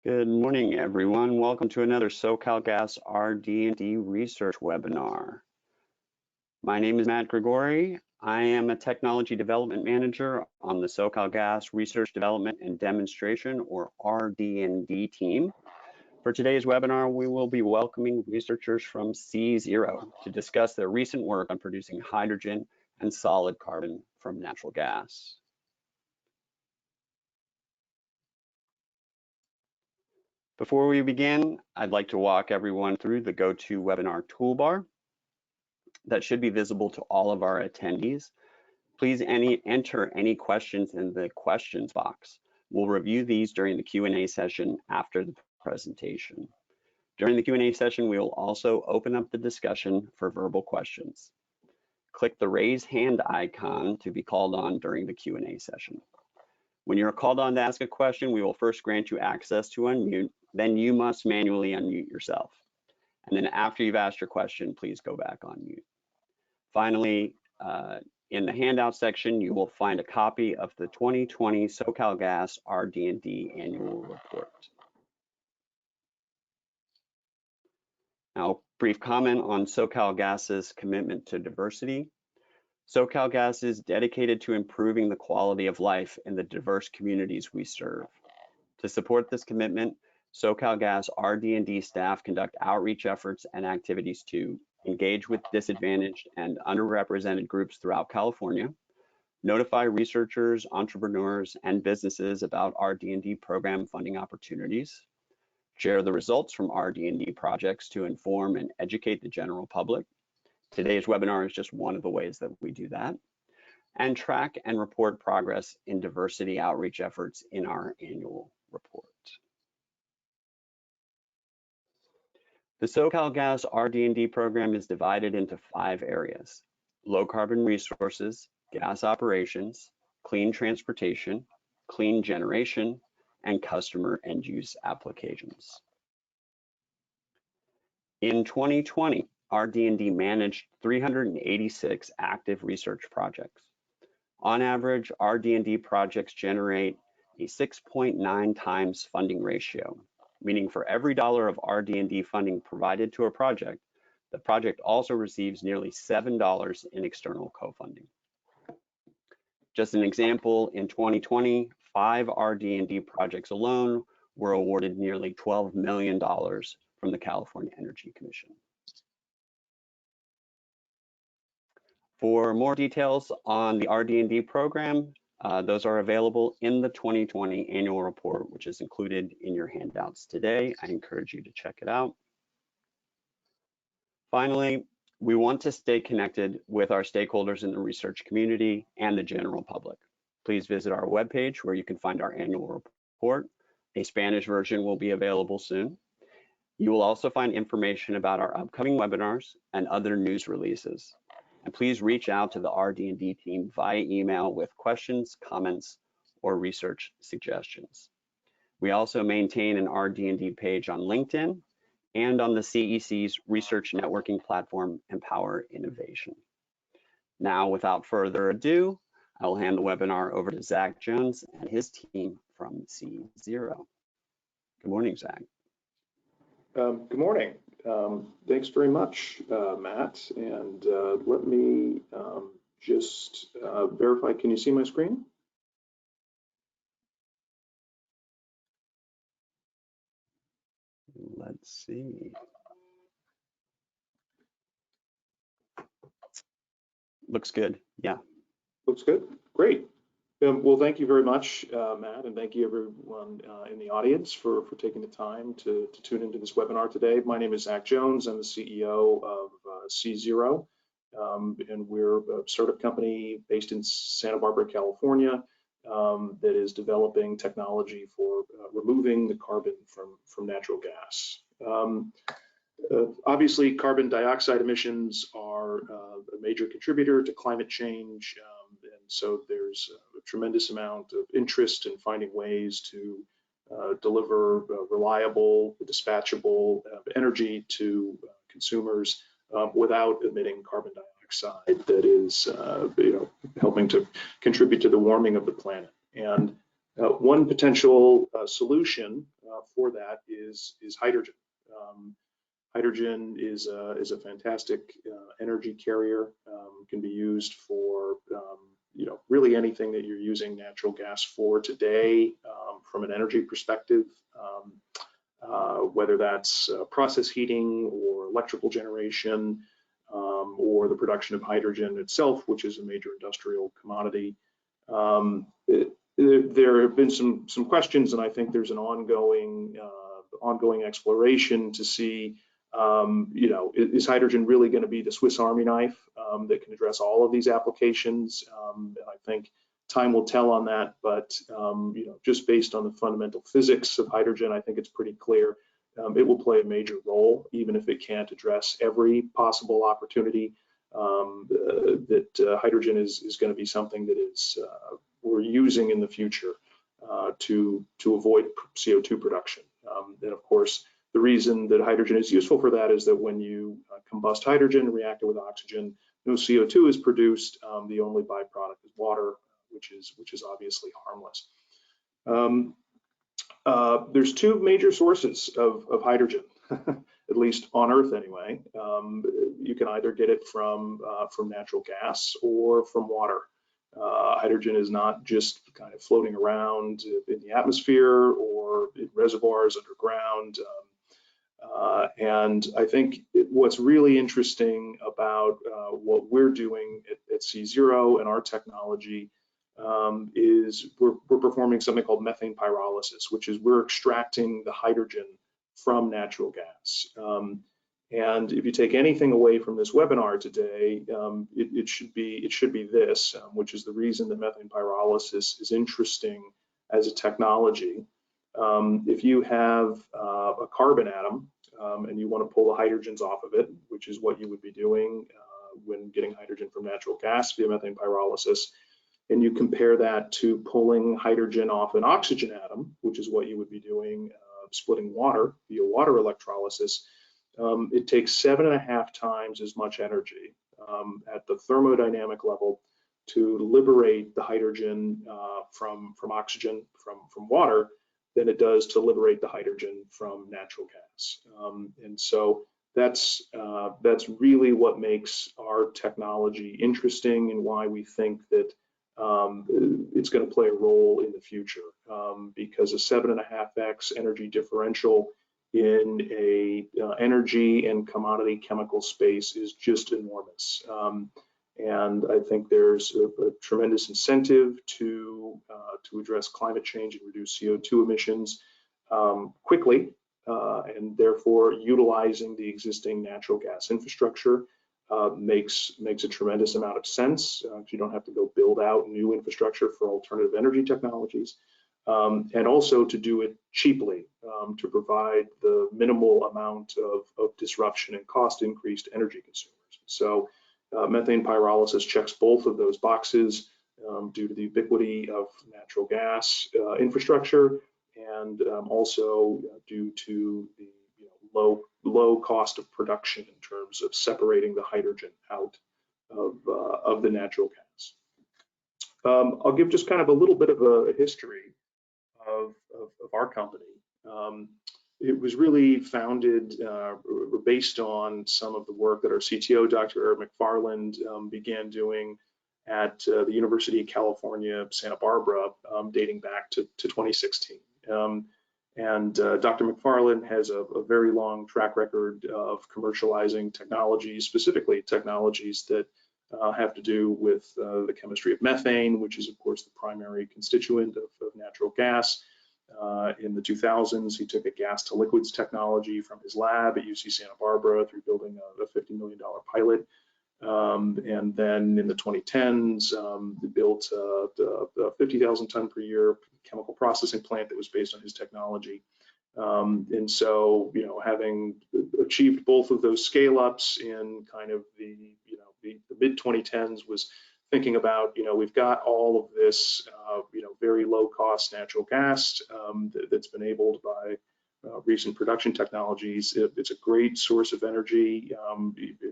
Good morning, everyone. Welcome to another SoCalGas RD&D research webinar. My name is Matt Grigori. I am a Technology Development Manager on the SoCalGas Research Development and Demonstration, or RD&D team. For today's webinar, we will be welcoming researchers from C-Zero to discuss their recent work on producing hydrogen and solid carbon from natural gas. Before we begin, I'd like to walk everyone through the GoToWebinar toolbar that should be visible to all of our attendees. Please enter any questions in the questions box. We'll review these during the Q&A session after the presentation. During the Q&A session, we will also open up the discussion for verbal questions. Click the raise hand icon to be called on during the Q&A session. When you're called on to ask a question, we will first grant you access to unmute, then you must manually unmute yourself. And then after you've asked your question, please go back on mute. Finally, in the handout section, you will find a copy of the 2020 SoCalGas RD&D annual report. Now, a brief comment on SoCalGas's commitment to diversity. SoCalGas is dedicated to improving the quality of life in the diverse communities we serve. To support this commitment, SoCalGas RD&D staff conduct outreach efforts and activities to engage with disadvantaged and underrepresented groups throughout California, notify researchers, entrepreneurs, and businesses about RD&D program funding opportunities, share the results from RD&D projects to inform and educate the general public. Today's webinar is just one of the ways that we do that, and track and report progress in diversity outreach efforts in our annual report. The SoCalGas RD&D program is divided into 5 areas: low carbon resources, gas operations, clean transportation, clean generation, and customer end use applications. In 2020, RD&D managed 386 active research projects. On average, RD&D projects generate a 6.9 times funding ratio, meaning for every dollar of RD&D funding provided to a project, the project also receives nearly $7 in external co-funding. Just an example, in 2020, 5 RD&D projects alone were awarded nearly $12 million from the California Energy Commission. For more details on the RD&D program, those are available in the 2020 annual report, which is included in your handouts today. I encourage you to check it out. Finally, we want to stay connected with our stakeholders in the research community and the general public. Please visit our webpage where you can find our annual report. A Spanish version will be available soon. You will also find information about our upcoming webinars and other news releases. And please reach out to the RD&D team via email with questions, comments, or research suggestions. We also maintain an RD&D page on LinkedIn and on the CEC's research networking platform, Empower Innovation. Now, without further ado, I will hand the webinar over to Zach Jones and his team from C-Zero. Good morning, Zach. Good morning. Thanks very much, Matt. And let me just verify. Can you see my screen? Let's see. Looks good. Yeah. Looks good. Great. Well, thank you very much, Matt, and thank you everyone in the audience for taking the time to tune into this webinar today. My name is Zach Jones. I'm the CEO of C-Zero, and we're a startup company based in Santa Barbara, California, that is developing technology for removing the carbon from natural gas. Obviously, carbon dioxide emissions are a major contributor to climate change, and so there's a tremendous amount of interest in finding ways to deliver reliable, dispatchable energy to consumers without emitting carbon dioxide that is helping to contribute to the warming of the planet. And one potential solution for that is hydrogen. Hydrogen is a fantastic energy carrier. Can be used for really anything that you're using natural gas for today from an energy perspective, whether that's process heating or electrical generation, or the production of hydrogen itself, which is a major industrial commodity. There have been some questions, and I think there's an ongoing exploration to see, is hydrogen really going to be the Swiss Army knife that can address all of these applications? And I think time will tell on that, but just based on the fundamental physics of hydrogen, I think it's pretty clear it will play a major role, even if it can't address every possible opportunity. Hydrogen is going to be something that is we're using in the future to avoid CO2 production. And of course, the reason that hydrogen is useful for that is that when you combust hydrogen and react it with oxygen, no CO2 is produced. The only byproduct is water, which is obviously harmless. There's two major sources of hydrogen, at least on Earth anyway. You can either get it from natural gas or from water. Hydrogen is not just kind of floating around in the atmosphere or in reservoirs underground. And I think what's really interesting about what we're doing at C-Zero and our technology is we're performing something called methane pyrolysis, which is we're extracting the hydrogen from natural gas. And if you take anything away from this webinar today, it should be this, which is the reason that methane pyrolysis is interesting as a technology. If you have a carbon atom and you want to pull the hydrogens off of it, which is what you would be doing when getting hydrogen from natural gas via methane pyrolysis, and you compare that to pulling hydrogen off an oxygen atom, which is what you would be doing splitting water via water electrolysis, it takes 7.5 times as much energy at the thermodynamic level to liberate the hydrogen from oxygen from water than it does to liberate the hydrogen from natural gas. And so that's really what makes our technology interesting and why we think that it's going to play a role in the future, because a 7.5x energy differential in a energy and commodity chemical space is just enormous. And I think there's a tremendous incentive to address climate change and reduce CO2 emissions quickly, and therefore utilizing the existing natural gas infrastructure makes a tremendous amount of sense. You don't have to go build out new infrastructure for alternative energy technologies, and also to do it cheaply, to provide the minimal amount of disruption and cost increase to energy consumers. So methane pyrolysis checks both of those boxes due to the ubiquity of natural gas infrastructure, and also due to the low cost of production in terms of separating the hydrogen out of the natural gas. I'll give just kind of a little bit of a history of our company. It was really founded based on some of the work that our CTO, Dr. Eric McFarland, began doing at the University of California, Santa Barbara, dating back to 2016. And Dr. McFarland has a very long track record of commercializing technologies, specifically technologies that have to do with the chemistry of methane, which is, of course, the primary constituent of natural gas. In the 2000s, he took a gas to liquids technology from his lab at UC Santa Barbara through building a $50 million pilot. And then in the 2010s, he built a 50,000 ton per year chemical processing plant that was based on his technology. And so, having achieved both of those scale ups in kind of the mid 2010s, was thinking about, we've got all of this, very low cost natural gas that's been enabled by recent production technologies. It's a great source of energy,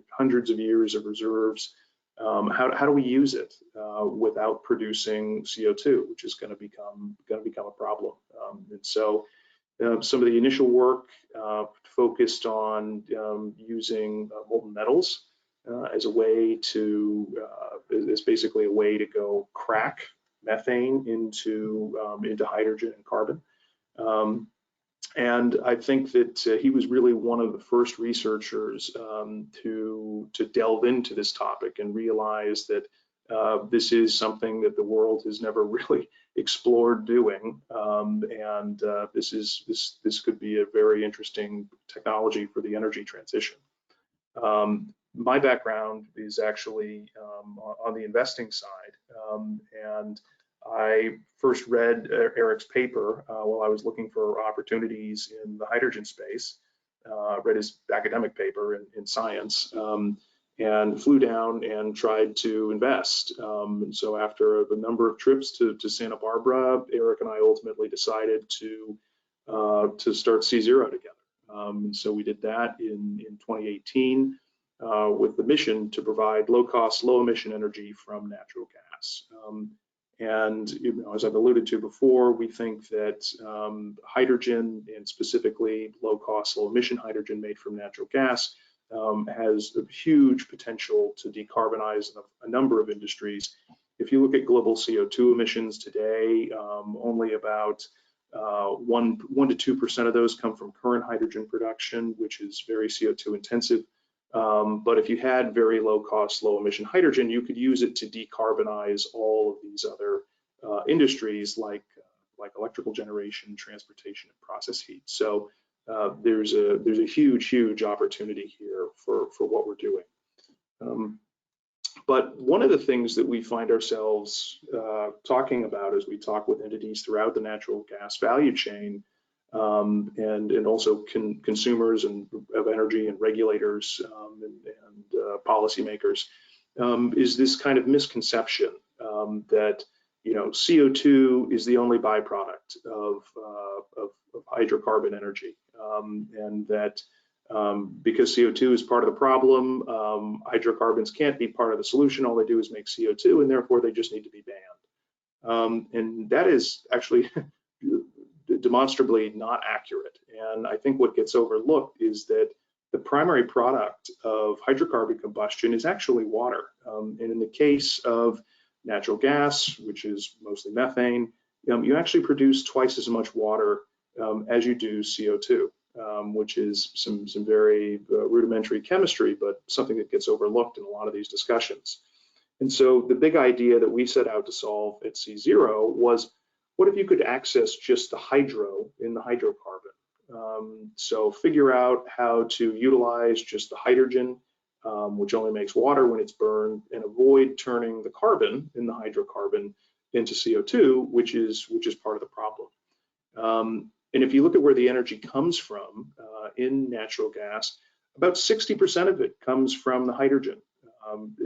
hundreds of years of reserves. How do we use it without producing CO2, which is going to become a problem? And so Some of the initial work focused on using molten metals as a way to, is basically a way to go crack methane into hydrogen and carbon. And I think that he was really one of the first researchers to delve into this topic and realize that this is something that the world has never really explored doing, and this could be a very interesting technology for the energy transition. My background is actually on the investing side, and I first read Eric's paper while I was looking for opportunities in the hydrogen space. Read his academic paper in science, and flew down and tried to invest. And so after a number of trips to Santa Barbara, Eric and I ultimately decided to start C-Zero together. And so we did that in 2018 with the mission to provide low-cost, low-emission energy from natural gas. And as I've alluded to before, we think that hydrogen, and specifically low-cost, low-emission hydrogen made from natural gas, has a huge potential to decarbonize a number of industries. If you look at global CO2 emissions today, only about 1 to 2% of those come from current hydrogen production, which is very CO2 intensive. But if you had very low cost, low emission hydrogen, you could use it to decarbonize all of these other industries like electrical generation, transportation, and process heat. So there's a huge opportunity here for what we're doing. But one of the things that we find ourselves talking about as we talk with entities throughout the natural gas value chain, and also consumers of energy and regulators and policymakers, is this kind of misconception that CO2 is the only byproduct of hydrocarbon energy, and that because CO2 is part of the problem, hydrocarbons can't be part of the solution. All they do is make CO2, and therefore they just need to be banned. And that is actually demonstrably not accurate. And I think what gets overlooked is that the primary product of hydrocarbon combustion is actually water. And in the case of natural gas, which is mostly methane, you actually produce twice as much water as you do CO2, which is some very rudimentary chemistry, but something that gets overlooked in a lot of these discussions. And so the big idea that we set out to solve at C-Zero was, what if you could access just the hydro in the hydrocarbon? So figure out how to utilize just the hydrogen, which only makes water when it's burned, and avoid turning the carbon in the hydrocarbon into CO2, which is part of the problem. And if you look at where the energy comes from in natural gas, about 60% of it comes from the hydrogen.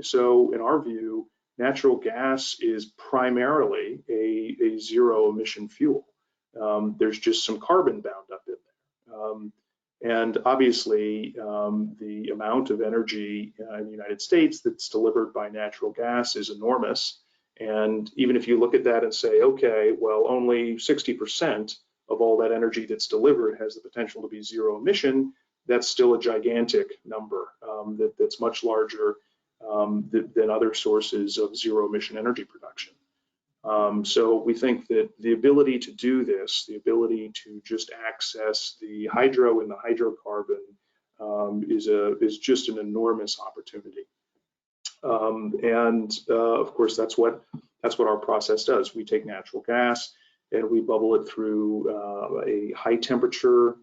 So in our view, natural gas is primarily a zero emission fuel. There's just some carbon bound up in there. And obviously, the amount of energy in the United States that's delivered by natural gas is enormous. And even if you look at that and say, okay, well, only 60% of all that energy that's delivered has the potential to be zero emission, that's still a gigantic number that's much larger than other sources of zero emission energy production. So we think that the ability to do this, the ability to just access the hydro and the hydrocarbon is just an enormous opportunity. And of course, that's what our process does. We take natural gas and we bubble it through a high temperature,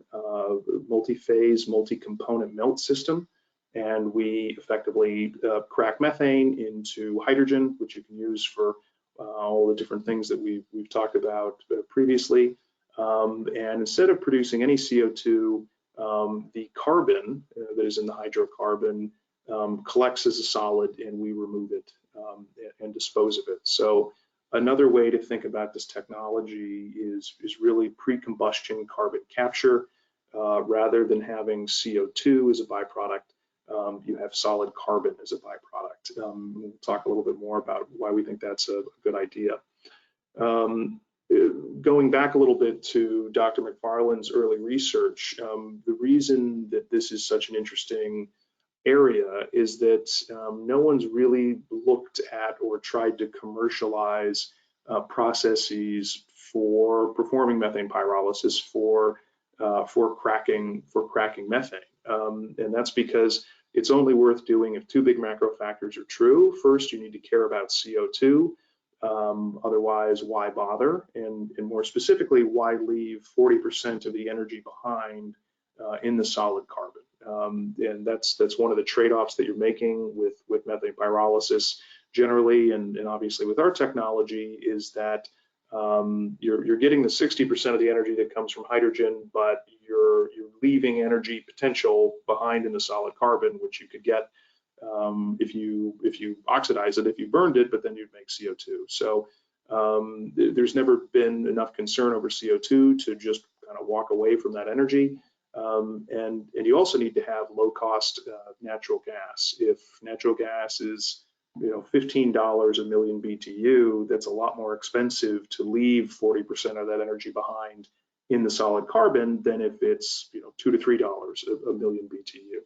multi-phase, multi-component melt system. And we effectively crack methane into hydrogen, which you can use for all the different things that we've talked about previously. And instead of producing any CO2, the carbon that is in the hydrocarbon collects as a solid, and we remove it and dispose of it. So another way to think about this technology is really pre-combustion carbon capture. Rather than having CO2 as a byproduct, you have solid carbon as a byproduct. We'll talk a little bit more about why we think that's a good idea. going back a little bit to Dr. McFarland's early research, the reason that this is such an interesting area is that no one's really looked at or tried to commercialize processes for performing methane pyrolysis for cracking methane, and that's because it's only worth doing if two big macro factors are true. First, you need to care about CO2. Otherwise, why bother? And more specifically, why leave 40% of the energy behind in the solid carbon? And that's one of the trade-offs that you're making with methane pyrolysis generally, and obviously with our technology, is that you're getting the 60% of the energy that comes from hydrogen, but you're leaving energy potential behind in the solid carbon, which you could get if you oxidize it, if you burned it, but then you'd make CO2. So there's never been enough concern over CO2 to just kind of walk away from that energy. And you also need to have low cost natural gas. If natural gas is $15 a million BTU, that's a lot more expensive to leave 40% of that energy behind in the solid carbon than if it's $2 to $3 a million BTU.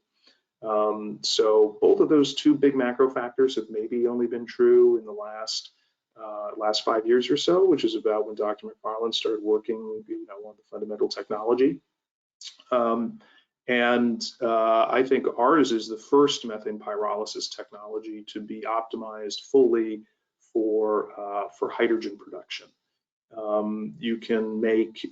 So both of those two big macro factors have maybe only been true in the last 5 years or so, which is about when Dr. McFarland started working on the fundamental technology. I think ours is the first methane pyrolysis technology to be optimized fully for hydrogen production. You can make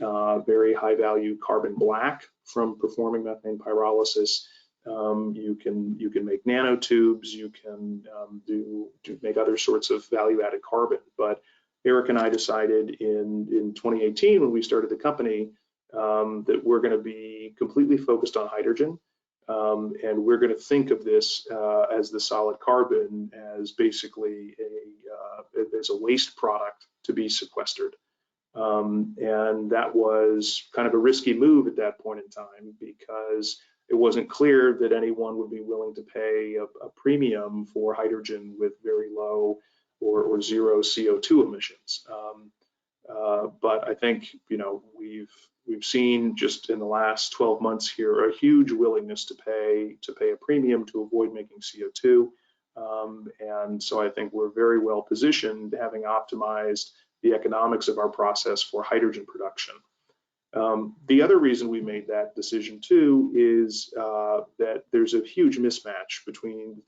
very high value carbon black from performing methane pyrolysis. You can make nanotubes. You can make other sorts of value added carbon. But Eric and I decided in 2018 when we started the company that we're going to be completely focused on hydrogen, and we're going to think of this as the solid carbon as basically as a waste product to be sequestered. And that was kind of a risky move at that point in time because it wasn't clear that anyone would be willing to pay a premium for hydrogen with very low or zero CO2 emissions. But I think we've seen just in the last 12 months here a huge willingness to pay a premium to avoid making CO2. And so I think we're very well positioned, having optimized the economics of our process for hydrogen production. The other reason we made that decision too is that there's a huge mismatch between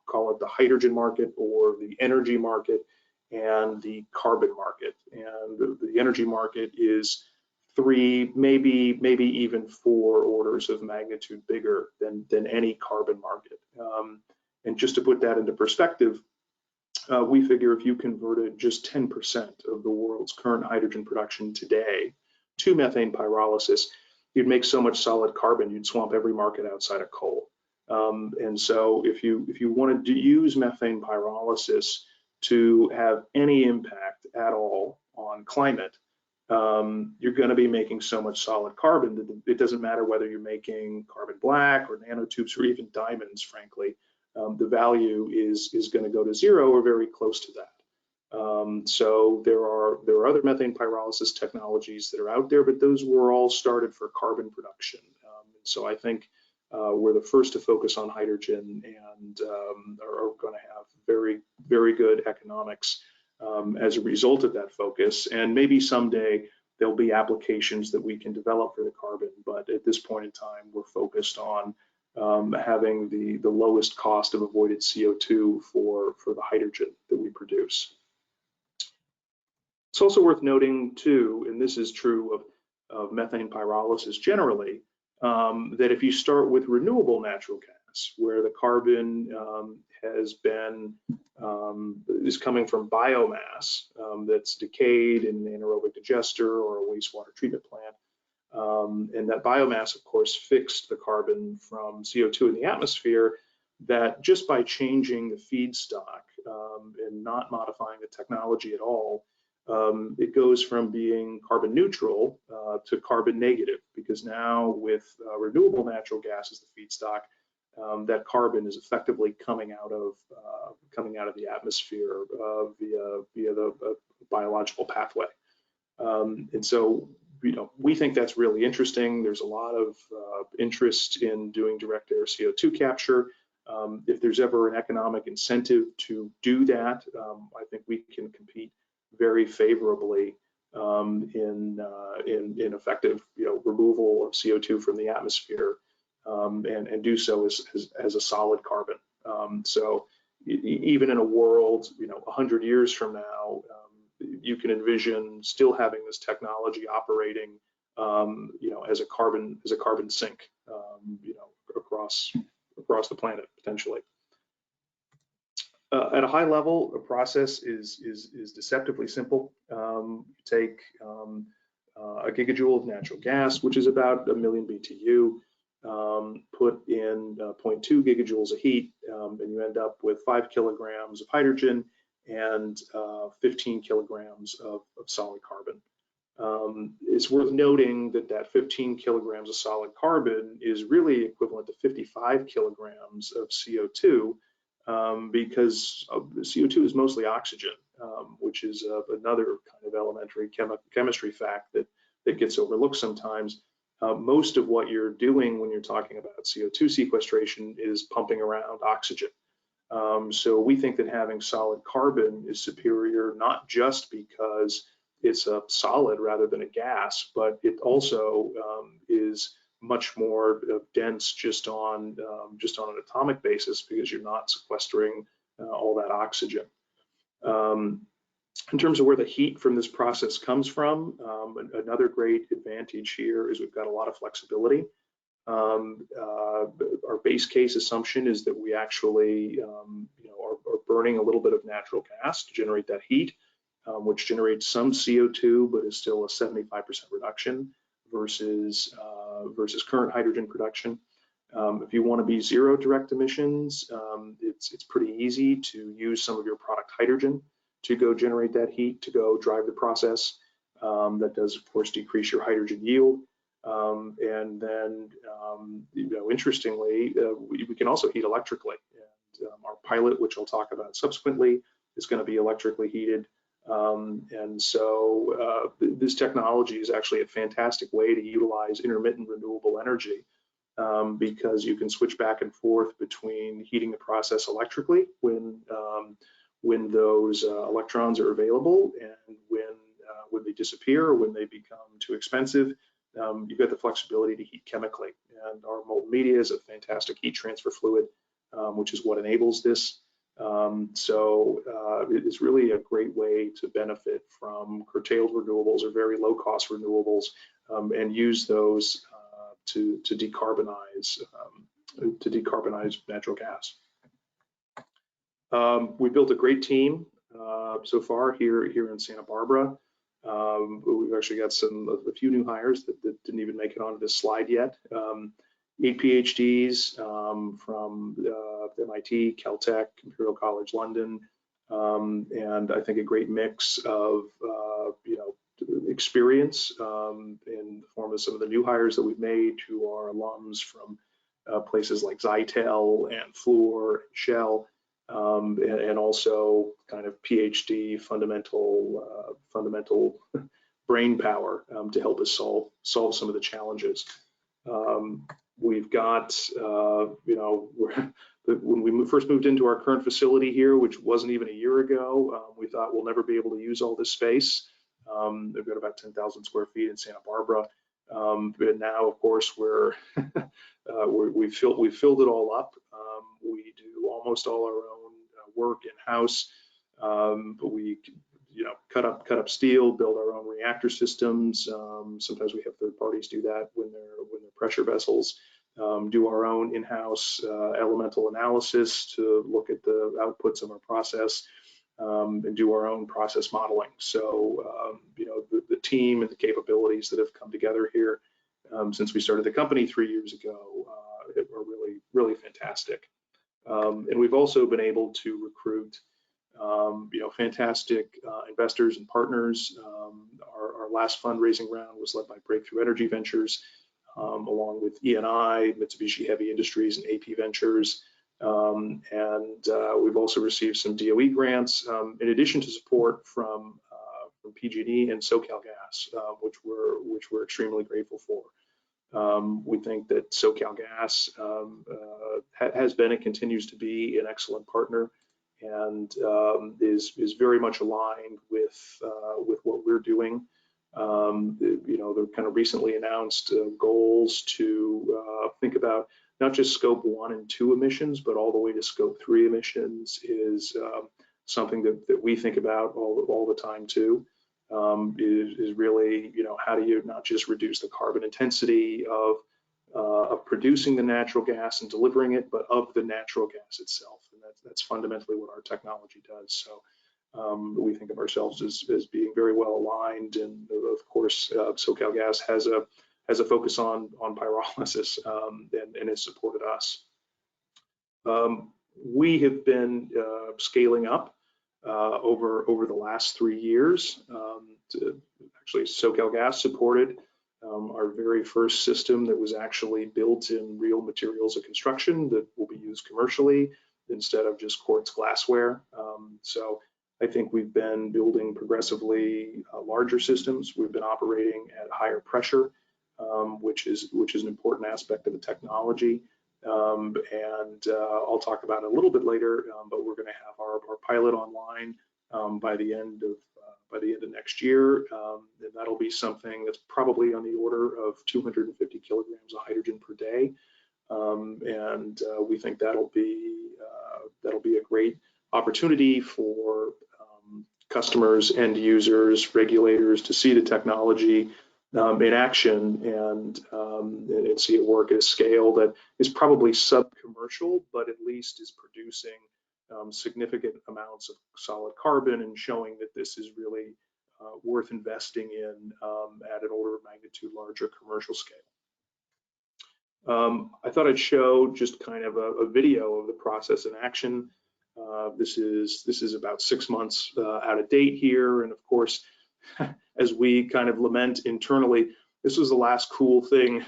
call it the hydrogen market or the energy market and the carbon market. And the energy market is 3, maybe even 4 orders of magnitude bigger than any carbon market. And just to put that into perspective, we figure if you converted just 10% of the world's current hydrogen production today to methane pyrolysis, you'd make so much solid carbon, you'd swamp every market outside of coal. And so if you wanted to use methane pyrolysis to have any impact at all on climate, you're going to be making so much solid carbon that it doesn't matter whether you're making carbon black or nanotubes or even diamonds, frankly. The value is going to go to zero or very close to that. So there are other methane pyrolysis technologies that are out there, but those were all started for carbon production. So I think we're the first to focus on hydrogen and are going to have very, very good economics as a result of that focus. And maybe someday there'll be applications that we can develop for the carbon, but at this point in time, we're focused on having the lowest cost of avoided CO2 for the hydrogen that we produce. It's also worth noting too, and this is true of methane pyrolysis generally, that if you start with renewable natural gas, where the carbon is coming from biomass that's decayed in an anaerobic digester or a wastewater treatment plant, and that biomass, of course, fixed the carbon from CO2 in the atmosphere, that just by changing the feedstock and not modifying the technology at all, it goes from being carbon neutral to carbon negative, because now with renewable natural gas as the feedstock, that carbon is effectively coming out of the atmosphere via the biological pathway. And so, we think that's really interesting. There's a lot of interest in doing direct air CO2 capture. If there's ever an economic incentive to do that, I think we can compete very favorably in effective, removal of CO2 from the atmosphere, and do so as a solid carbon. So even in a world, 100 years from now, you can envision still having this technology operating, as a carbon sink, across the planet potentially. At a high level, the process is deceptively simple. You take a gigajoule of natural gas, which is about 1 million BTU, put in 0.2 gigajoules of heat, and you end up with 5 kilograms of hydrogen and 15 kilograms of solid carbon. It's worth noting that 15 kilograms of solid carbon is really equivalent to 55 kilograms of CO2, because CO2 is mostly oxygen, which is another kind of elementary chemistry fact that gets overlooked sometimes. Most of what you're doing when you're talking about CO2 sequestration is pumping around oxygen. So we think that having solid carbon is superior, not just because it's a solid rather than a gas, but it also is much more dense just on an atomic basis, because you're not sequestering all that oxygen. In terms of where the heat from this process comes from, another great advantage here is we've got a lot of flexibility. Our base case assumption is that we actually are burning a little bit of natural gas to generate that heat, which generates some CO2, but is still a 75% reduction versus current hydrogen production. If you want to be zero direct emissions, it's pretty easy to use some of your product hydrogen to go generate that heat, to go drive the process. That does, of course, decrease your hydrogen yield. And then, interestingly, we can also heat electrically. And our pilot, which I'll talk about subsequently, is going to be electrically heated. And so this technology is actually a fantastic way to utilize intermittent renewable energy, because you can switch back and forth between heating the process electrically when those electrons are available, and when they disappear or when they become too expensive, you've got the flexibility to heat chemically. And our molten media is a fantastic heat transfer fluid, which is what enables this. So it is really a great way to benefit from curtailed renewables or very low cost renewables, and use those to decarbonize natural gas. We built a great team so far here in Santa Barbara. We've actually got a few new hires that didn't even make it onto this slide yet. 8 PhDs from MIT, Caltech, Imperial College London, and I think a great mix of experience in the form of some of the new hires that we've made, who are alums from places like Zytel and Fluor and Shell, and also kind of PhD fundamental brain power to help us solve some of the challenges. We've got, when we first moved into our current facility here, which wasn't even a year ago, we thought we'll never be able to use all this space. They've got about 10,000 square feet in Santa Barbara. But now, of course, we've filled it all up. We do almost all our own work in-house, but we cut up steel, build our own reactor systems. Sometimes we have third parties do that when they're pressure vessels. Do our own in-house elemental analysis to look at the outputs of our process, and do our own process modeling. So the team and the capabilities that have come together here since we started the company 3 years ago are really fantastic. And we've also been able to recruit fantastic investors and partners. Our last fundraising round was led by Breakthrough Energy Ventures, along with E&I, Mitsubishi Heavy Industries, and AP Ventures. And we've also received some DOE grants, in addition to support from PG&E and SoCalGas, which we're extremely grateful for. We think that SoCalGas has been and continues to be an excellent partner, and is very much aligned with what we're doing. The kind of recently announced goals to think about not just scope 1 and 2 emissions, but all the way to scope 3 emissions is something that we think about all the time too. Is really, how do you not just reduce the carbon intensity of producing the natural gas and delivering it, but of the natural gas itself, and that's fundamentally what our technology does. So we think of ourselves as being very well aligned, and of course, SoCalGas has a focus on pyrolysis, and has supported us. We have been scaling up over the last 3 years. Actually, SoCalGas supported our very first system that was actually built in real materials of construction that will be used commercially instead of just quartz glassware. So I think we've been building progressively larger systems. We've been operating at higher pressure, which is an important aspect of the technology. And I'll talk about it a little bit later, but we're going to have our pilot online by the end of next year, and that'll be something that's probably on the order of 250 kilograms of hydrogen per day, and we think that'll be a great opportunity for customers, end users, regulators to see the technology in action and see it work at a scale that is probably sub-commercial, but at least is producing significant amounts of solid carbon and showing that this is really worth investing in at an order of magnitude larger commercial scale. I thought I'd show just kind of a video of the process in action. This is about 6 months out of date here, and of course, as we kind of lament internally, this was the last cool thing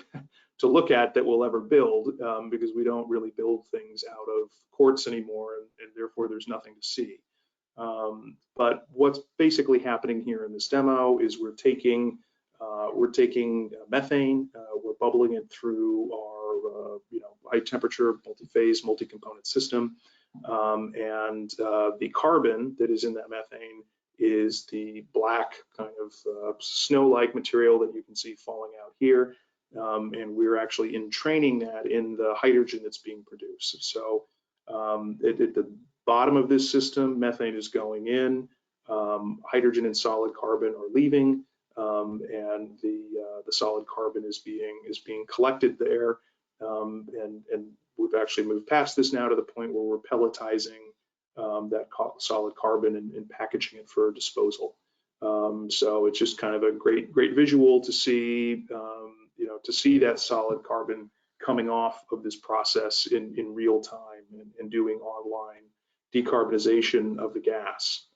to look at that we'll ever build, because we don't really build things out of quartz anymore, and therefore there's nothing to see. But what's basically happening here in this demo is we're taking methane, we're bubbling it through our high temperature, multi-phase, multi-component system, and the carbon that is in that methane is the black kind of snow-like material that you can see falling out here. And we're actually entraining that in the hydrogen that's being produced. So at the bottom of this system, methane is going in, hydrogen and solid carbon are leaving, and the solid carbon is being collected there. And we've actually moved past this now to the point where we're pelletizing that solid carbon and packaging it for disposal. So it's just kind of a great visual to see, to see that solid carbon coming off of this process in real time and doing online decarbonization of the gas.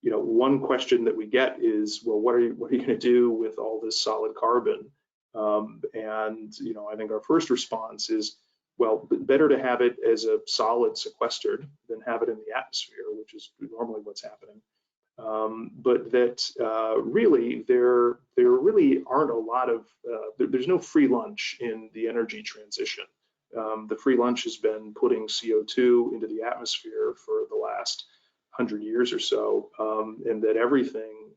One question that we get is, well, what are you going to do with all this solid carbon? And I think our first response is, well, better to have it as a solid sequestered than have it in the atmosphere, which is normally what's happening. But that really there really aren't a lot of there's no free lunch in the energy transition. The free lunch has been putting CO2 into the atmosphere for the last 100 years or so, and that everything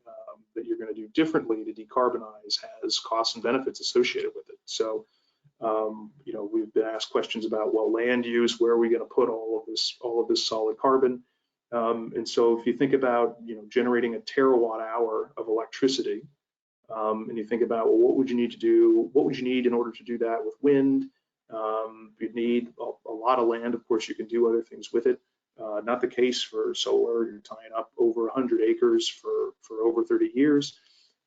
that you're going to do differently to decarbonize has costs and benefits associated with it. So we've been asked questions about, well, land use, where are we going to put all of this solid carbon? And so if you think about generating a terawatt hour of electricity, and you think about, well, what would you need in order to do that with wind? You'd need a lot of land. Of course, you can do other things with it. Not the case for solar. You're tying up over 100 acres for over 30 years.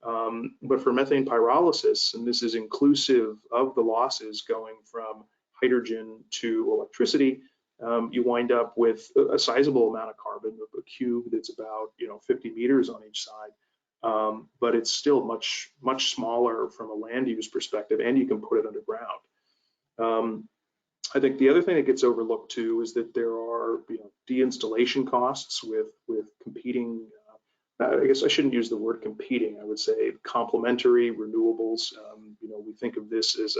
But for methane pyrolysis, and this is inclusive of the losses going from hydrogen to electricity, you wind up with a sizable amount of carbon, a cube that's about 50 meters on each side, but it's still much smaller from a land use perspective, and you can put it underground. I think the other thing that gets overlooked too is that there are deinstallation costs with competing I guess I shouldn't use the word competing. I would say complementary renewables. We think of this as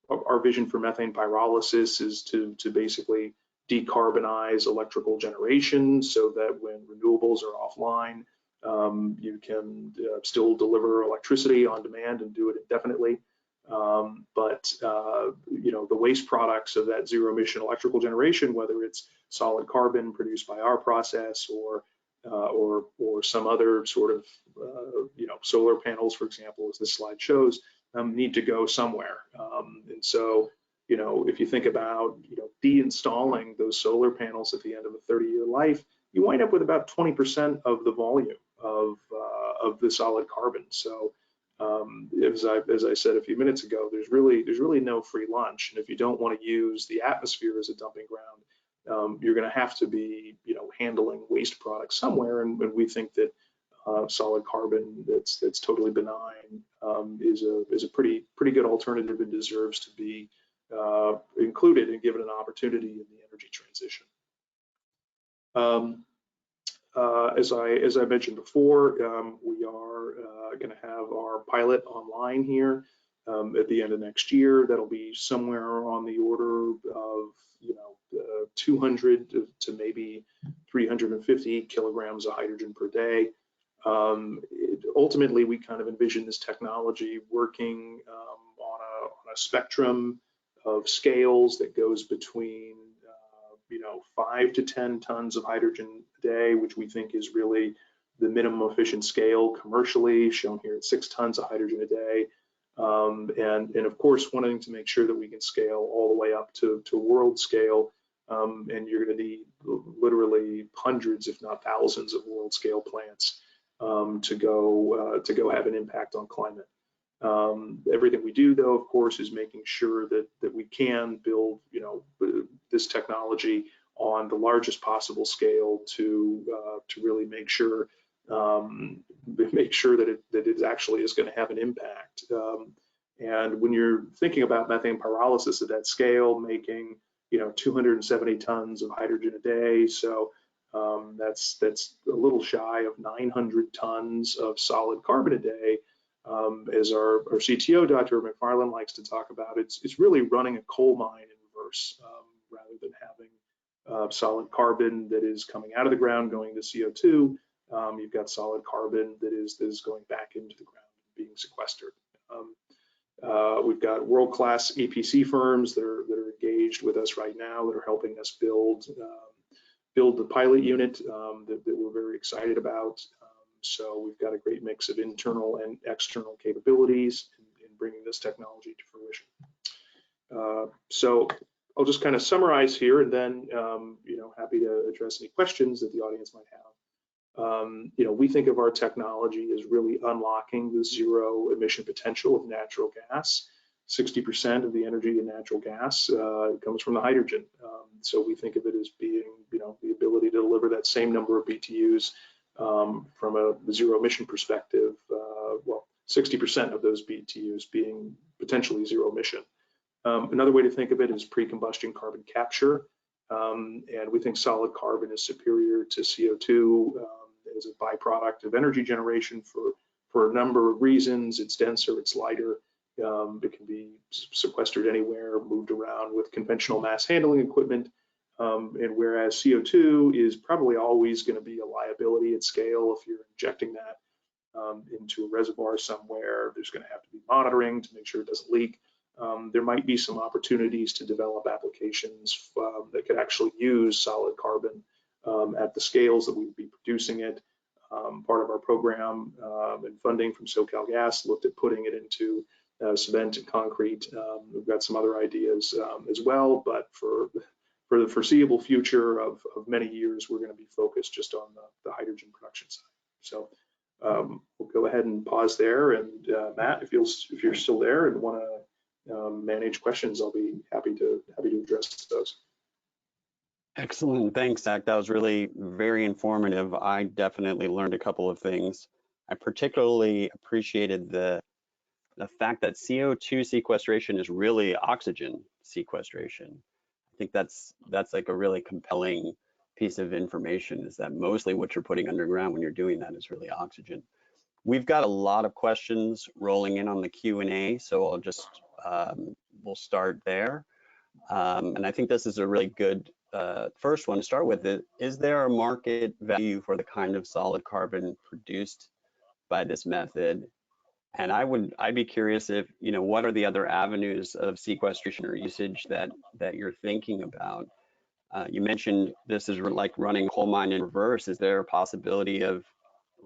our vision for methane pyrolysis is to basically decarbonize electrical generation so that when renewables are offline, you can still deliver electricity on demand and do it indefinitely. But the waste products of that zero emission electrical generation, whether it's solid carbon produced by our process or some other sort of solar panels, for example, as this slide shows, need to go somewhere. And so if you think about deinstalling those solar panels at the end of a 30-year life, you wind up with about 20% of the volume of the solid carbon. So as I said a few minutes ago, there's really no free lunch. And if you don't want to use the atmosphere as a dumping ground, you're going to have to be handling waste products somewhere. And we think that solid carbon that's totally benign is a pretty good alternative and deserves to be included and given an opportunity in the energy transition. As I mentioned before, we are going to have our pilot online here at the end of next year. That'll be somewhere on the order of 200 to maybe 350 kilograms of hydrogen per day. Ultimately, we kind of envision this technology working on a spectrum of scales that goes between 5 to 10 tons of hydrogen a day, which we think is really the minimum efficient scale commercially, shown here at 6 tons of hydrogen a day. And of course, wanting to make sure that we can scale all the way up to world scale. And you're going to need literally hundreds, if not thousands, of world scale plants to go have an impact on climate. Everything we do, though, of course, is making sure that we can build, this technology on the largest possible scale to really make sure that it actually is going to have an impact. And when you're thinking about methane pyrolysis at that scale, making 270 tons of hydrogen a day, so that's a little shy of 900 tons of solid carbon a day. As our CTO, Dr. McFarland, likes to talk about, it's really running a coal mine in reverse, rather than having solid carbon that is coming out of the ground going to CO2. You've got solid carbon that is going back into the ground, being sequestered. We've got world-class EPC firms that are engaged with us right now that are helping us build the pilot unit that we're very excited about. So we've got a great mix of internal and external capabilities in bringing this technology to fruition. So I'll just kind of summarize here, and then happy to address any questions that the audience might have. We think of our technology as really unlocking the zero emission potential of natural gas. 60% of the energy in natural gas comes from the hydrogen. So we think of it as being, the ability to deliver that same number of BTUs from a zero emission perspective. Well, 60% of those BTUs being potentially zero emission. Another way to think of it is pre-combustion carbon capture. And we think solid carbon is superior to CO2 as a byproduct of energy generation for a number of reasons. It's denser, it's lighter, it can be sequestered anywhere, moved around with conventional mass handling equipment. And whereas CO2 is probably always going to be a liability at scale, if you're injecting that into a reservoir somewhere, there's going to have to be monitoring to make sure it doesn't leak. There might be some opportunities to develop applications that could actually use solid carbon at the scales that we'd be producing it. Part of our program and funding from SoCalGas looked at putting it into cement and concrete. We've got some other ideas as well, but for the foreseeable future of many years, we're going to be focused just on the hydrogen production side. So we'll go ahead and pause there. And Matt, if you're still there and want to manage questions, I'll be happy to address those. Excellent, thanks, Zach. That was really very informative. I definitely learned a couple of things. I particularly appreciated the fact that CO2 sequestration is really oxygen sequestration. I think that's like a really compelling piece of information, is that mostly what you're putting underground when you're doing that is really oxygen. We've got a lot of questions rolling in on the Q&A, so I'll just, we'll start there. And I think this is a really good first one to start with. Is there a market value for the kind of solid carbon produced by this method? And I'd be curious if, what are the other avenues of sequestration or usage that you're thinking about? You mentioned this is like running a coal mine in reverse. Is there a possibility of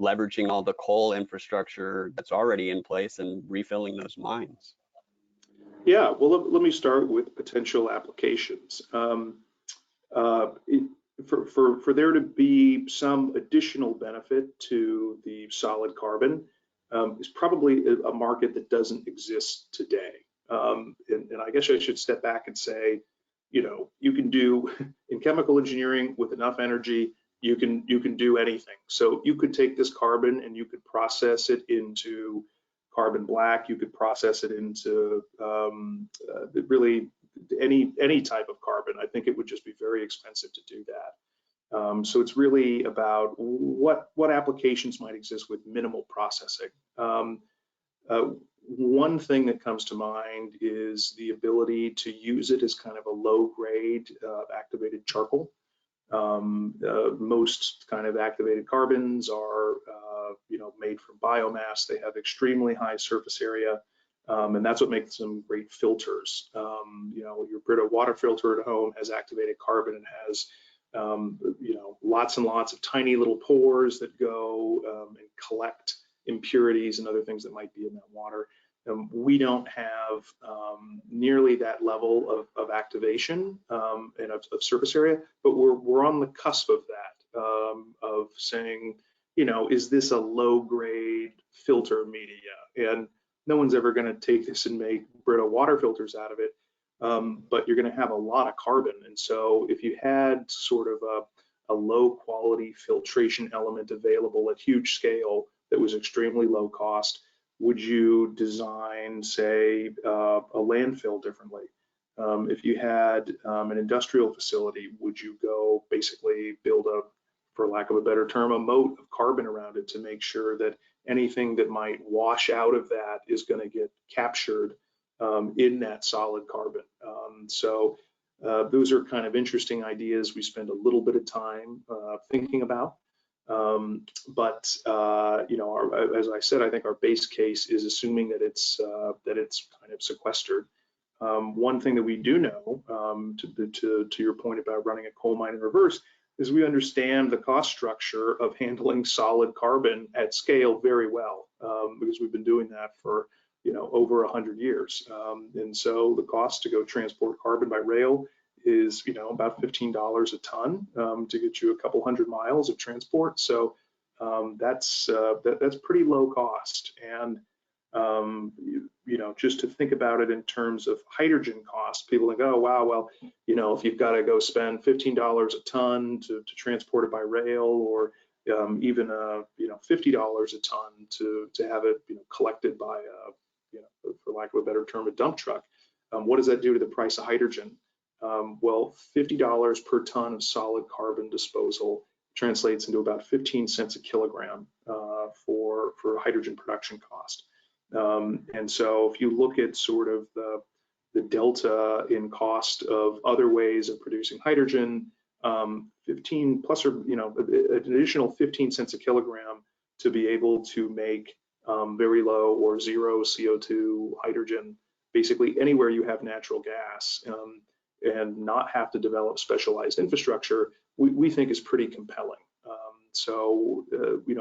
leveraging all the coal infrastructure that's already in place and refilling those mines? Yeah, well, let me start with potential applications. For there to be some additional benefit to the solid carbon is probably a market that doesn't exist today. And I guess I should step back and say, you can do in chemical engineering with enough energy, you can do anything. So you could take this carbon and you could process it into carbon black. You could process it into really any type of carbon. I think it would just be very expensive to do that. So it's really about what applications might exist with minimal processing. One thing that comes to mind is the ability to use it as kind of a low-grade activated charcoal. Most kind of activated carbons are, made from biomass. They have extremely high surface area, and that's what makes them great filters. Your Brita water filter at home has activated carbon and has, lots and lots of tiny little pores that go and collect impurities and other things that might be in that water. We don't have nearly that level of activation and of surface area, but we're on the cusp of that, of saying, is this a low-grade filter media? And no one's ever going to take this and make Brita water filters out of it, but you're going to have a lot of carbon. And so if you had sort of a low-quality filtration element available at huge scale that was extremely low cost, would you design, say, a landfill differently? If you had an industrial facility, would you go basically build for lack of a better term, a moat of carbon around it to make sure that anything that might wash out of that is going to get captured in that solid carbon? So those are kind of interesting ideas we spend a little bit of time thinking about. But as I said, I think our base case is assuming that it's kind of sequestered. One thing that we do know, to your point about running a coal mine in reverse, is we understand the cost structure of handling solid carbon at scale very well, because we've been doing that for over 100 years. And so the cost to go transport carbon by rail is about $15 a ton to get you a couple hundred miles of transport. So that's pretty low cost. And just to think about it in terms of hydrogen costs, people think, oh wow, well if you've got to go spend $15 a ton to transport it by rail, or even $50 a ton to have it collected by for lack of a better term, a dump truck, what does that do to the price of hydrogen? Well, $50 per ton of solid carbon disposal translates into about 15 cents a kilogram for hydrogen production cost. And so if you look at sort of the delta in cost of other ways of producing hydrogen, 15 plus or an additional 15 cents a kilogram to be able to make very low or zero CO2 hydrogen, basically anywhere you have natural gas, and not have to develop specialized infrastructure, we think is pretty compelling. So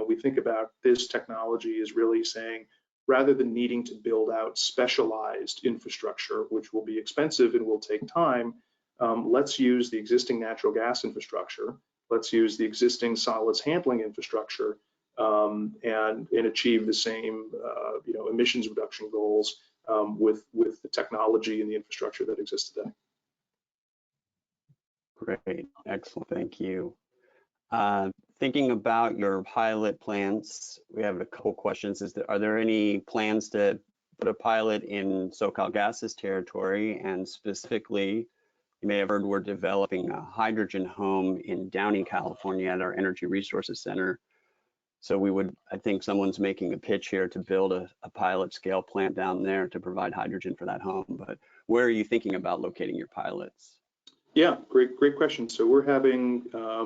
we think about this technology as really saying, rather than needing to build out specialized infrastructure, which will be expensive and will take time, let's use the existing natural gas infrastructure, let's use the existing solids handling infrastructure, and achieve the same emissions reduction goals with the technology and the infrastructure that exists today. Great, excellent, thank you. Thinking about your pilot plans, we have a couple questions. Are there any plans to put a pilot in SoCalGas's territory, and specifically, You may have heard we're developing a hydrogen home in Downey, California at our Energy Resources Center. So I think someone's making a pitch here to build a pilot scale plant down there to provide hydrogen for that home. But where are you thinking about locating your pilots? Yeah, great question. So we're having a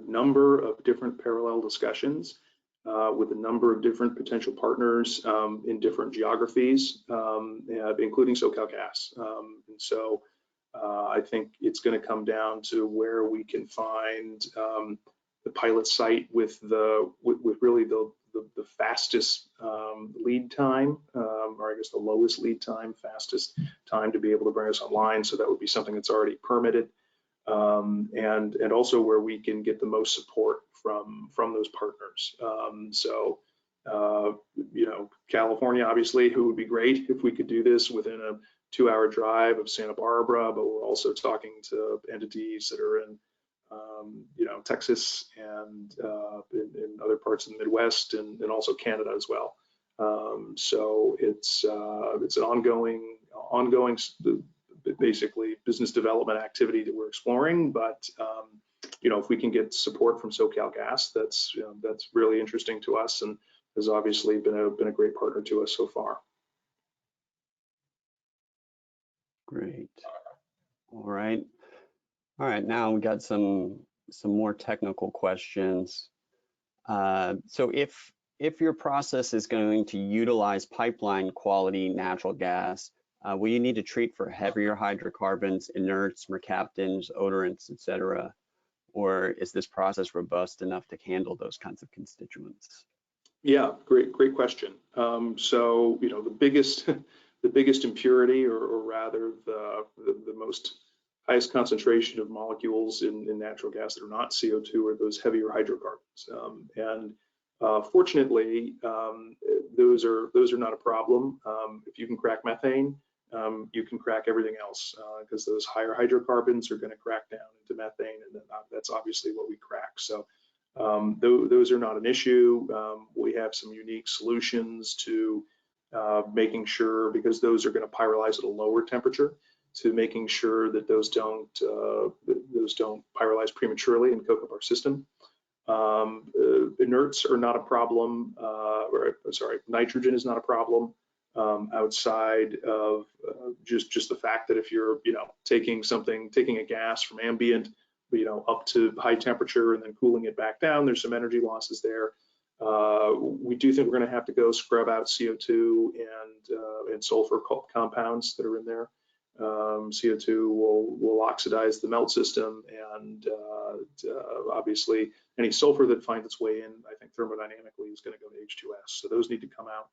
number of different parallel discussions with a number of different potential partners in different geographies, including SoCalGas. And so I think it's going to come down to where we can find the pilot site with really the fastest lead time, or I guess the lowest lead time, fastest time to be able to bring us online. So that would be something that's already permitted, and also where we can get the most support from those partners. You know, California, obviously, it would be great if we could do this within a 2-hour drive of Santa Barbara, but we're also talking to entities that are in you know, Texas and in other parts of the Midwest, and also Canada as well. So it's an ongoing basically business development activity that we're exploring. But you know, if we can get support from SoCalGas, that's really interesting to us, and has obviously been a great partner to us so far. Great. All right. Now we got some more technical questions. So if your process is going to utilize pipeline quality natural gas, will you need to treat for heavier hydrocarbons, inerts, mercaptans, odorants, etc.? Or is this process robust enough to handle those kinds of constituents? Yeah, great question. So you know, the biggest impurity, or rather the most highest concentration of molecules in natural gas that are not CO2 are those heavier hydrocarbons. Fortunately, those are not a problem. If you can crack methane, you can crack everything else, because those higher hydrocarbons are going to crack down into methane, and that's obviously what we crack. So those are not an issue. We have some unique solutions to making sure, because those are going to pyrolyze at a lower temperature, to making sure that those don't pyrolyze prematurely and coke up our system. Inerts are not a problem, nitrogen is not a problem, outside of just the fact that if you're, you know, taking a gas from ambient, you know, up to high temperature and then cooling it back down, there's some energy losses there. We do think we're going to have to go scrub out CO2 and sulfur compounds that are in there. CO2 will oxidize the melt system, and obviously any sulfur that finds its way in, I think thermodynamically is going to go to H2S. So those need to come out.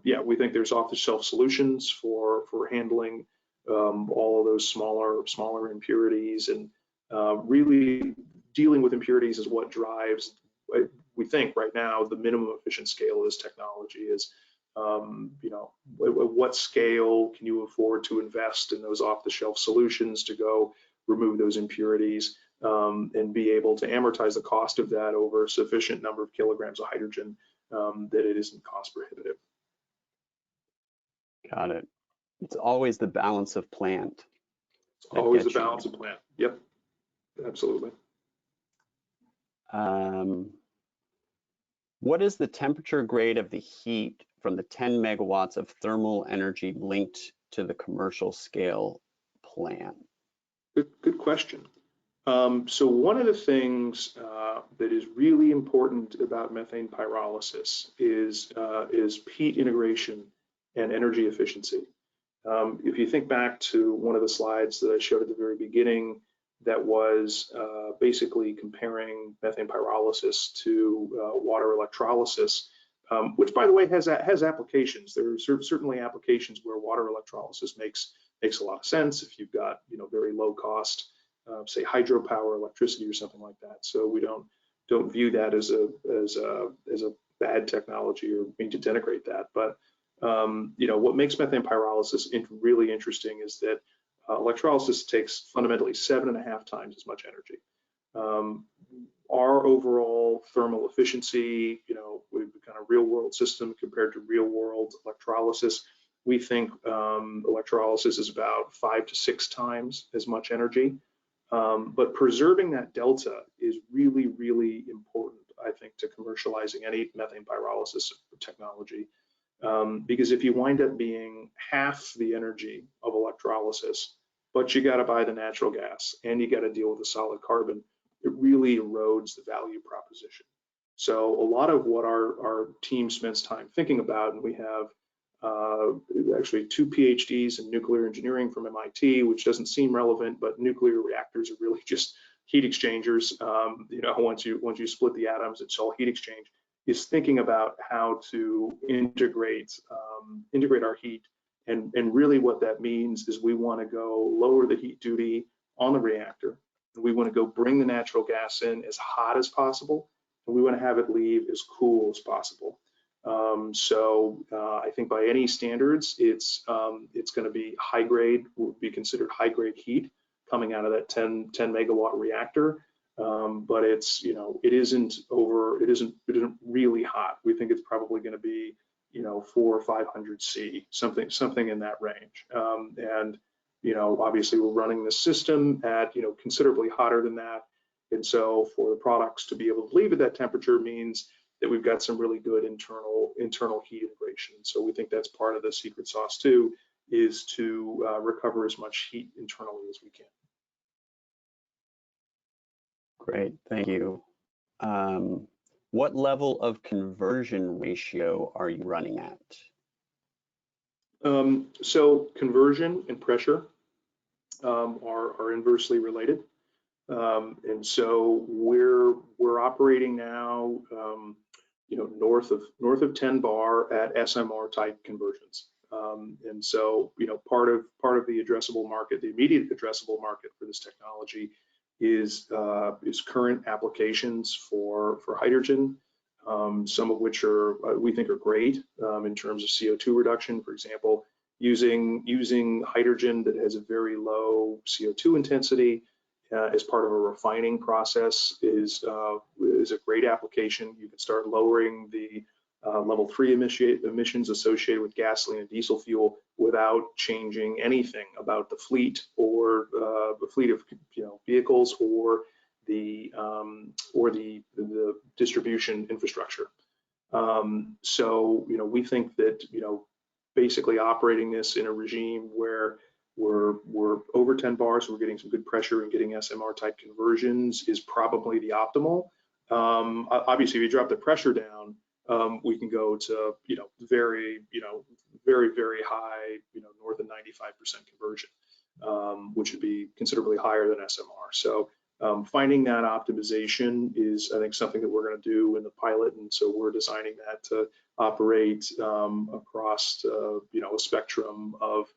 Yeah, we think there's off-the-shelf solutions for handling all of those smaller impurities, and really dealing with impurities is what drives, we think right now, the minimum efficient scale of this technology is. You know, at what scale can you afford to invest in those off-the-shelf solutions to go remove those impurities, and be able to amortize the cost of that over a sufficient number of kilograms of hydrogen, that it isn't cost prohibitive. Got it. It's always the balance of plant. It's always the balance of plant. Yep, absolutely. What is the temperature grade of the heat from the 10 megawatts of thermal energy linked to the commercial scale plant? Good question. So one of the things that is really important about methane pyrolysis is heat integration and energy efficiency. If you think back to one of the slides that I showed at the very beginning, that was basically comparing methane pyrolysis to water electrolysis, which, by the way, has applications. There are certainly applications where water electrolysis makes a lot of sense if you've got, you know, very low cost, say hydropower, electricity, or something like that. So we don't view that as a bad technology or mean to denigrate that. But you know, what makes methane pyrolysis really interesting is that electrolysis takes fundamentally 7.5 times as much energy. Our overall thermal efficiency, you know, we've kind of real world system compared to real world electrolysis, we think electrolysis is about 5 to 6 times as much energy. But preserving that delta is really, really important, I think, to commercializing any methane pyrolysis technology. Because if you wind up being half the energy of electrolysis, but you got to buy the natural gas and you got to deal with the solid carbon, it really erodes the value proposition. So a lot of what our team spends time thinking about, and we have actually 2 PhDs in nuclear engineering from MIT, which doesn't seem relevant, but nuclear reactors are really just heat exchangers. Once you split the atoms, it's all heat exchange. Is thinking about how to integrate our heat, and really what that means is we want to go lower the heat duty on the reactor. We want to go bring the natural gas in as hot as possible, and we want to have it leave as cool as possible. I think by any standards, it's going to be high grade, would be considered high grade heat coming out of that 10 megawatt reactor. But it isn't really hot. We think it's probably going to be 400 or 500 C, something in that range. Obviously we're running the system at considerably hotter than that. And so for the products to be able to leave at that temperature means that we've got some really good internal heat integration. So we think that's part of the secret sauce too, is to recover as much heat internally as we can. Great, thank you. What level of conversion ratio are you running at? So conversion and pressure are inversely related. And so we're operating now, north of 10 bar at SMR type conversions. And so, part of the addressable market, the immediate addressable market for this technology is current applications for hydrogen, some of which we think are great in terms of CO2 reduction. For example, using hydrogen that has a very low CO2 intensity as part of a refining process is a great application. You can start lowering the level 3 emissions associated with gasoline and diesel fuel without changing anything about the fleet or the fleet of vehicles or the distribution infrastructure. So we think that basically operating this in a regime where we're over 10 bars, we're getting some good pressure and getting SMR type conversions is probably the optimal. Obviously, if you drop the pressure down, we can go to very high, north of 95% conversion, which would be considerably higher than SMR. So finding that optimization is, I think, something that we're going to do in the pilot, and so we're designing that to operate across a spectrum of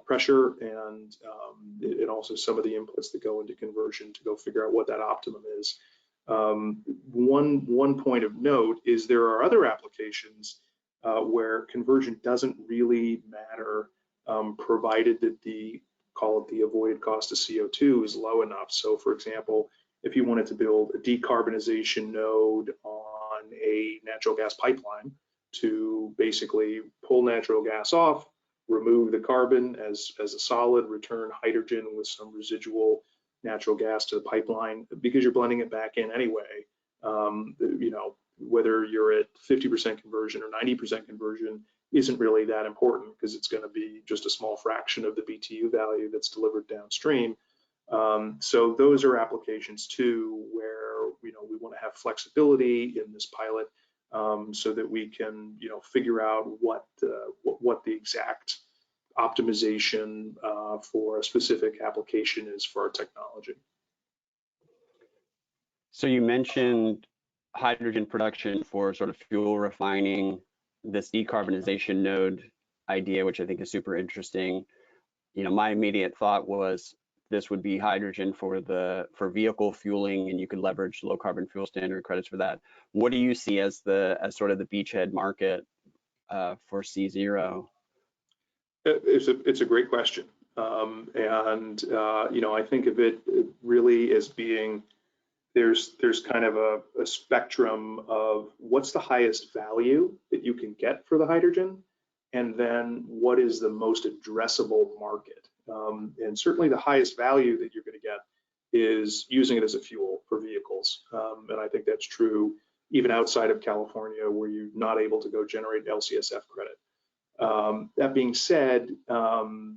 pressure and also some of the inputs that go into conversion to go figure out what that optimum is. One point of note is there are other applications where conversion doesn't really matter, provided that call it the avoided cost of CO2 is low enough. So for example, if you wanted to build a decarbonization node on a natural gas pipeline to basically pull natural gas off, remove the carbon as a solid, return hydrogen with some residual natural gas to the pipeline, because you're blending it back in anyway, whether you're at 50% conversion or 90% conversion isn't really that important, because it's going to be just a small fraction of the BTU value that's delivered downstream. So those are applications too where we want to have flexibility in this pilot, so that we can figure out what the exact optimization for a specific application is for our technology. So you mentioned hydrogen production for sort of fuel refining, this decarbonization node idea, which I think is super interesting. My immediate thought was this would be hydrogen for vehicle fueling, and you could leverage low carbon fuel standard credits for that. What do you see as sort of the beachhead market for C-Zero? It's a great question, and I think of it really as being there's kind of a spectrum of what's the highest value that you can get for the hydrogen, and then what is the most addressable market. And certainly the highest value that you're going to get is using it as a fuel for vehicles. And I think that's true even outside of California, where you're not able to go generate LCSF credit. That being said,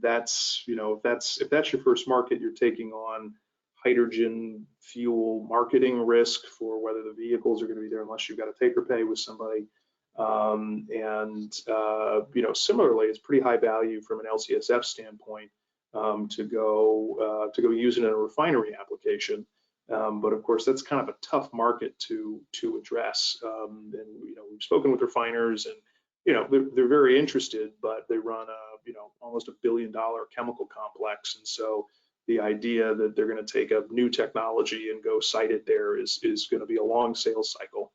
that's, if that's your first market, you're taking on hydrogen fuel marketing risk for whether the vehicles are going to be there unless you've got a take or pay with somebody. Similarly, it's pretty high value from an LCSF standpoint to go use it in a refinery application. But of course, that's kind of a tough market to address. We've spoken with refiners, and they're very interested, but they run almost $1 billion chemical complex, and so the idea that they're going to take a new technology and go site it there is going to be a long sales cycle.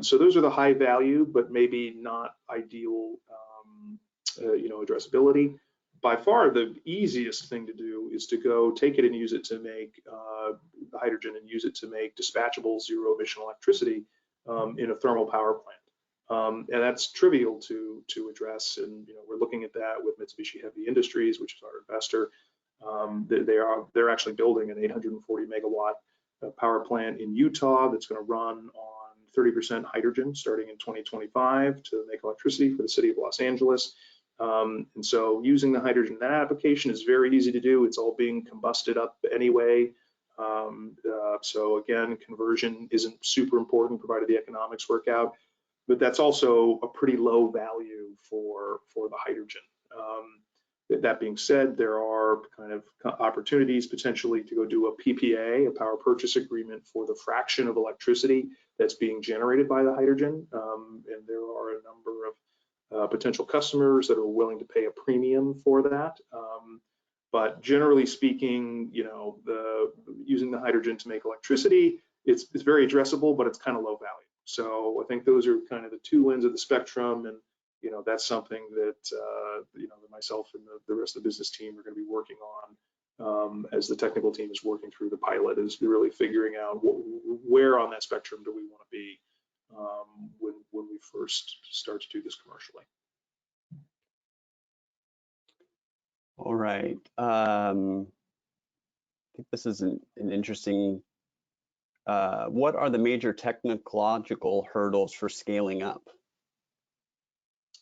So those are the high value, but maybe not ideal, addressability. By far, the easiest thing to do is to go take it and use it to make hydrogen and use it to make dispatchable zero-emission electricity in a thermal power plant. And that's trivial to address. And we're looking at that with Mitsubishi Heavy Industries, which is our investor. They're actually building an 840 megawatt power plant in Utah that's going to run on 30% hydrogen starting in 2025 to make electricity for the city of Los Angeles. And so using the hydrogen in that application is very easy to do. It's all being combusted up anyway. So again, conversion isn't super important provided the economics work out, but that's also a pretty low value for the hydrogen. That being said, there are kind of opportunities potentially to go do a PPA, a power purchase agreement, for the fraction of electricity that's being generated by the hydrogen. And there are a number of potential customers that are willing to pay a premium for that. But generally speaking, using the hydrogen to make electricity, it's very addressable, but it's kind of low value. So I think those are kind of the two ends of the spectrum, and that's something that myself and the rest of the business team are going to be working on as the technical team is working through the pilot, is really figuring out where on that spectrum do we want to be when we first start to do this commercially. All right. I think this is an interesting. What are the major technological hurdles for scaling up?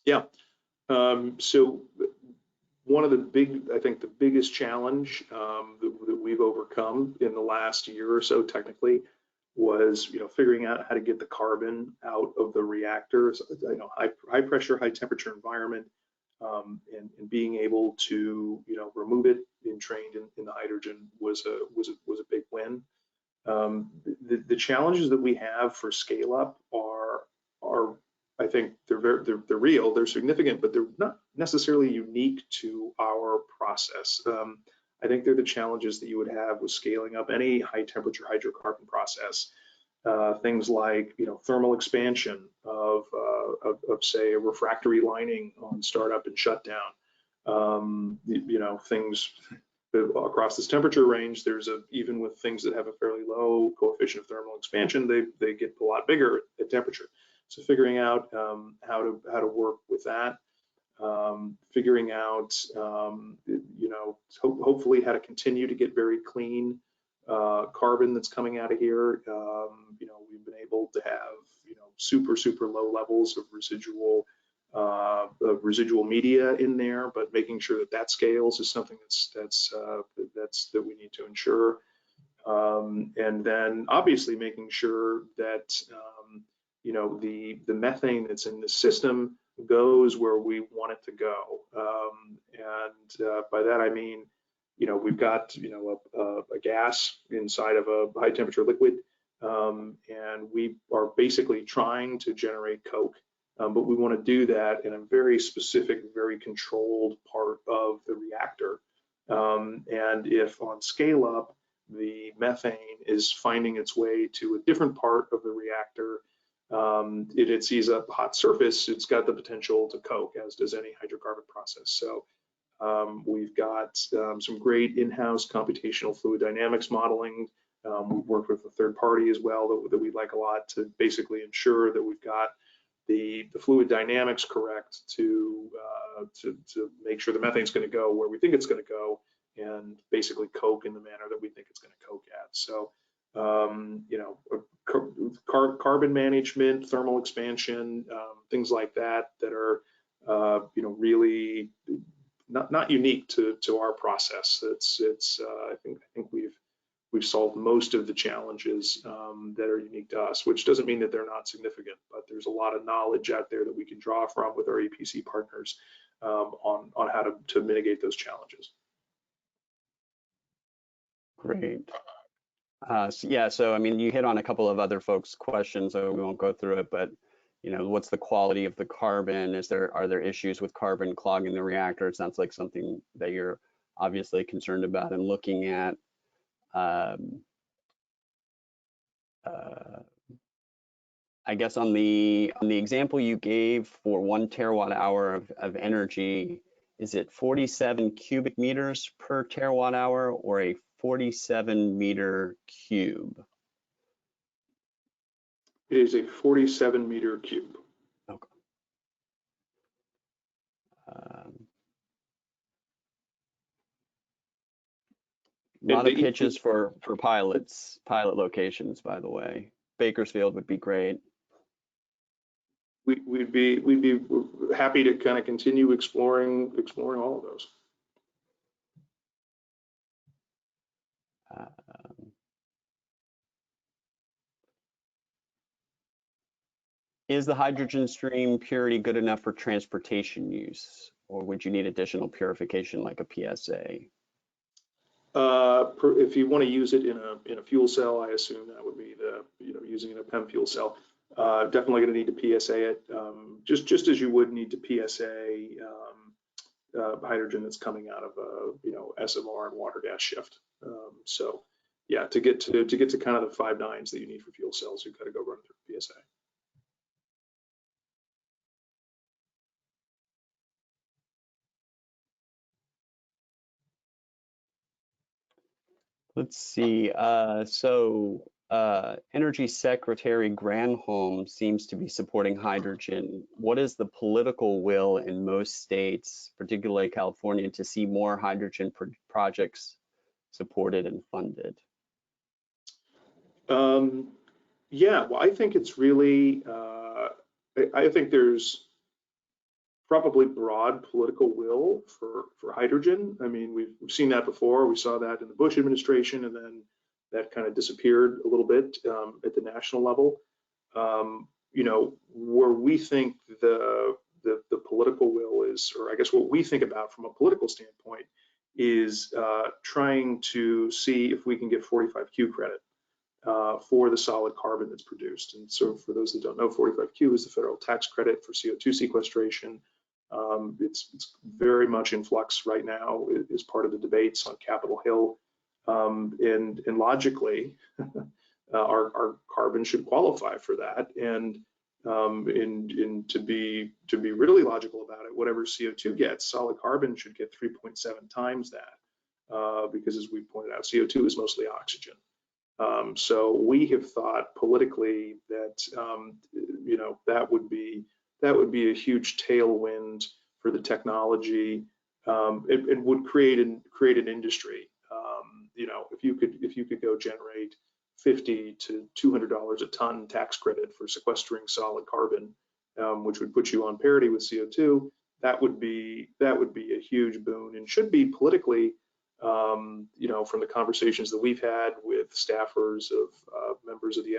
Yeah. So one of the biggest challenge that we've overcome in the last year or so technically was, figuring out how to get the carbon out of the reactors. High pressure, high temperature environment, and being able to, remove it entrained in the hydrogen was a big win. The challenges that we have for scale up are I think they're real, they're significant, but they're not necessarily unique to our process. I think they're the challenges that you would have with scaling up any high temperature hydrocarbon process. Things like thermal expansion of say a refractory lining on startup and shutdown. Things across this temperature range. Even with things that have a fairly low coefficient of thermal expansion, they get a lot bigger at temperature. So figuring out how to work with that, figuring out hopefully how to continue to get very clean carbon that's coming out of here. We've been able to have super low levels of residual media in there, but making sure that scales is something that we need to ensure. And then obviously making sure that the methane that's in the system goes where we want it to go. And by that I mean, we've got a gas inside of a high temperature liquid, and we are basically trying to generate coke, but we want to do that in a very specific, very controlled part of the reactor. And if on scale up the methane is finding its way to a different part of the reactor, it sees a hot surface, it's got the potential to coke, as does any hydrocarbon process. So we've got some great in-house computational fluid dynamics modeling. We've worked with a third party as well that we like a lot to basically ensure that we've got the fluid dynamics correct to make sure the methane's going to go where we think it's going to go, and basically coke in the manner that we think it's going to coke at. So, you know, carbon management, thermal expansion, things like that are, you know, really not unique to our process. I think we've solved most of the challenges that are unique to us, which doesn't mean that they're not significant, but there's a lot of knowledge out there that we can draw from with our EPC partners on how to mitigate those challenges. Great. So yeah, so I mean, you hit on a couple of other folks' questions, so we won't go through it, but you know, what's the quality of the carbon? Are there issues with carbon clogging the reactor? It sounds like something that you're obviously concerned about and looking at. I guess on the example you gave for 1 terawatt hour of energy, is it 47 cubic meters per terawatt hour or a 47 meter cube? It is a 47 meter cube. Okay. A lot of pitches for pilot locations, by the way. Bakersfield would be great. We'd be happy to kind of continue exploring all of those. Is the hydrogen stream purity good enough for transportation use, or would you need additional purification like a PSA? If you want to use it in a fuel cell, I assume that would be using it in a PEM fuel cell. Definitely going to need to PSA it, just as you would need to PSA hydrogen that's coming out of a SMR and water gas shift. So yeah, to get to kind of the 5 nines that you need for fuel cells, you've got to go run through PSA. Let's see. Energy Secretary Granholm seems to be supporting hydrogen. What is the political will in most states, particularly California, to see more hydrogen projects supported and funded? Yeah, well, I think it's really, I think there's probably broad political will for hydrogen. I mean, we've seen that before. We saw that in the Bush administration, and then that kind of disappeared a little bit at the national level. You know, where we think the political will is, or I guess what we think about from a political standpoint, is trying to see if we can get 45Q credit for the solid carbon that's produced. And so for those that don't know, 45Q is the federal tax credit for CO2 sequestration. It's very much in flux right now as part of the debates on Capitol Hill. And logically, our carbon should qualify for that. And to be really logical about it, whatever CO2 gets, solid carbon should get 3.7 times that, because as we pointed out, CO2 is mostly oxygen. So we have thought politically that that would be a huge tailwind for the technology. It would create an industry. If you could go generate $50 to $200 a ton tax credit for sequestering solid carbon, which would put you on parity with CO2, that would be a huge boon, and should be politically, from the conversations that we've had with staffers of members of the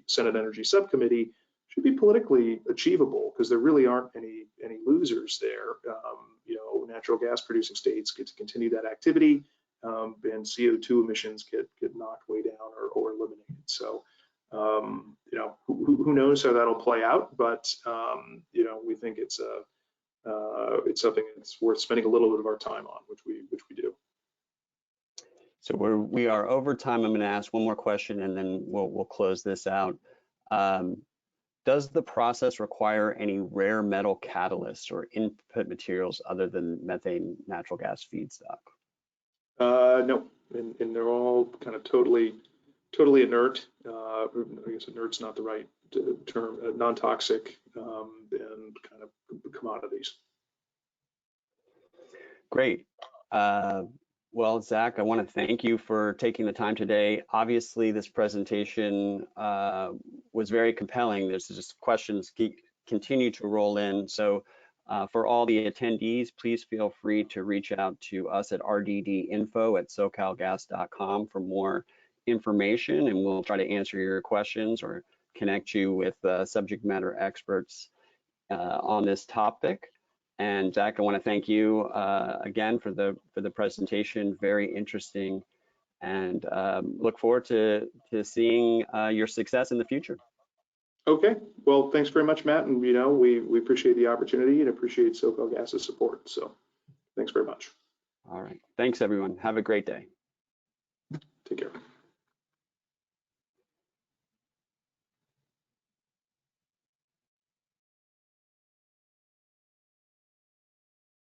Senate Energy Subcommittee, should be politically achievable, because there really aren't any losers there. Natural gas producing states get to continue that activity, and CO2 emissions get knocked way down or eliminated. So, who knows how that'll play out, but we think it's something that's worth spending a little bit of our time on, which we do. So we are over time. I'm going to ask one more question, and then we'll close this out. Does the process require any rare metal catalysts or input materials other than methane natural gas feedstock? No, and they're all kind of totally inert. I guess inert's not the right non-toxic and kind of commodities. Great. Well, Zach, I want to thank you for taking the time today. Obviously, this presentation was very compelling. There's just questions continue to roll in. So for all the attendees, please feel free to reach out to us at rddinfo@SoCalGas.com for more information, and we'll try to answer your questions or connect you with subject matter experts on this topic. And Zach, I want to thank you again for the presentation. Very interesting, and look forward to seeing your success in the future. Okay, well, thanks very much, Matt. And we appreciate the opportunity and appreciate SoCalGas's support. So thanks very much. All right, thanks everyone. Have a great day. Take care.